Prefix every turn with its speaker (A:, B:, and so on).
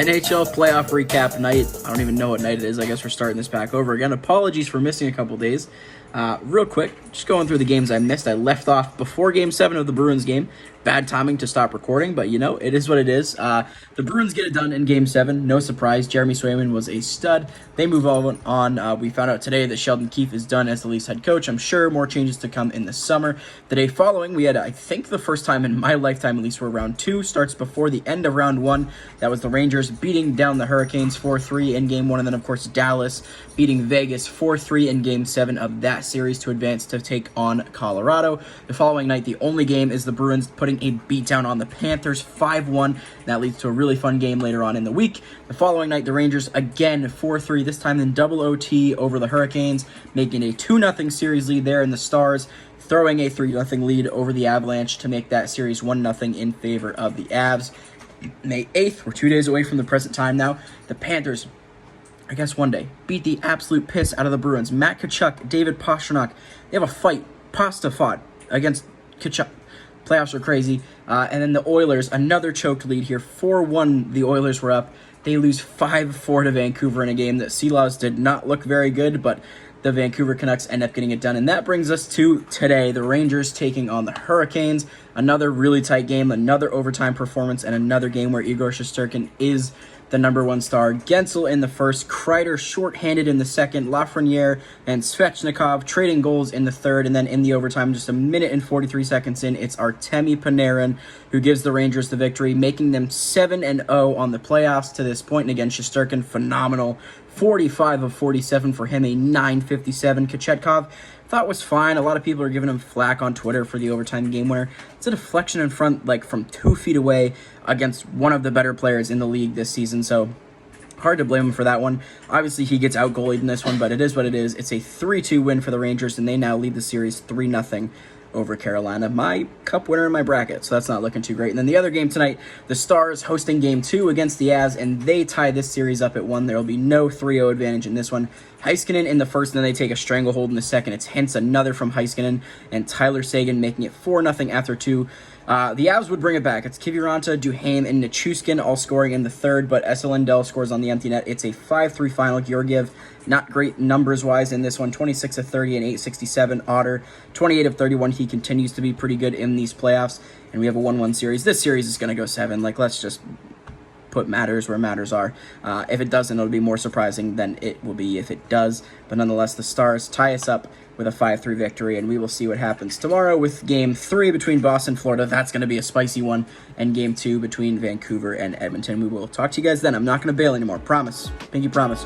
A: NHL playoff recap night. I don't even know what night it is. I guess we're starting this back over again. Apologies for missing a couple days. Real quick, just going through the games I missed. I left off before Game 7 of the Bruins game. Bad timing to stop recording, but it is what it is. The Bruins get it done in Game 7. No surprise. Jeremy Swayman was a stud. They move on. We found out today that Sheldon Keefe is done as the Leafs head coach. I'm sure more changes to come in the summer. The day following, we had, I think, the first time in my lifetime, at least, where round 2 starts before the end of round 1. That was the Rangers beating down the Hurricanes 4-3 in Game 1, and then, of course, Dallas beating Vegas 4-3 in Game 7 of that series to advance to take on Colorado. The following night, the only game is the Bruins putting a beatdown on the Panthers 5-1. That leads to a really fun game later on in the week. The following night, the Rangers again 4-3, this time in double OT over the Hurricanes, making a 2-0 series lead there in the Stars, throwing a 3-0 lead over the Avalanche to make that series 1-0 in favor of the Avs. May 8th, we're 2 days away from the present time now. The Panthers, I guess one day, beat the absolute piss out of the Bruins. Matt Tkachuk, David Pastrnak, they have a fight. Pasta fought against Tkachuk. Playoffs are crazy. And then the Oilers, another choked lead here. 4-1, the Oilers were up. They lose 5-4 to Vancouver in a game that Sealaws did not look very good, but the Vancouver Canucks end up getting it done. And that brings us to today, the Rangers taking on the Hurricanes. Another really tight game, another overtime performance, and another game where Igor Shesterkin is the number 1 star. Gensel in the first, Kreider shorthanded in the second, Lafreniere and Svechnikov trading goals in the third, and then in the overtime, just a minute and 43 seconds in, it's Artemi Panarin who gives the Rangers the victory, making them 7-0 on the playoffs to this point. And again, Shesterkin, phenomenal. 45 of 47 for him, a .957. Kochetkov, thought was fine. A lot of people are giving him flack on Twitter for the overtime game winner. It's a deflection in front, like from 2 feet away against one of the better players in the league this season, so hard to blame him for that one. Obviously, he gets out-goalied in this one, but it is what it is. It's a 3-2 win for the Rangers, and they now lead the series 3-0 over Carolina. My cup winner in my bracket, so that's not looking too great. And then the other game tonight, the Stars hosting Game 2 against the Avs, and they tie this series up at 1. There will be no 3-0 advantage in this one. Heiskanen in the first, and then they take a stranglehold in the second. It's hence another from Heiskanen, and Tyler Seguin making it 4-0 after 2. The Avs would bring it back. It's Kiviranta, Duhaime, and Nichushkin all scoring in the third, but Esa Lindell scores on the empty net. It's a 5-3 final. Georgiev, not great numbers-wise in this one. 26 of 30 and 867. Otter, 28 of 31. He continues to be pretty good in these playoffs, and we have a 1-1 series. This series is going to go 7. Let's just put matters where matters are. If it doesn't, it'll be more surprising than it will be if it does. But nonetheless, the Stars tie us up with a 5-3 victory, and we will see what happens tomorrow with Game 3 between Boston and Florida. That's going to be a spicy one, and Game 2 between Vancouver and Edmonton. We will talk to you guys then. I'm not going to bail anymore. Promise. Pinky promise.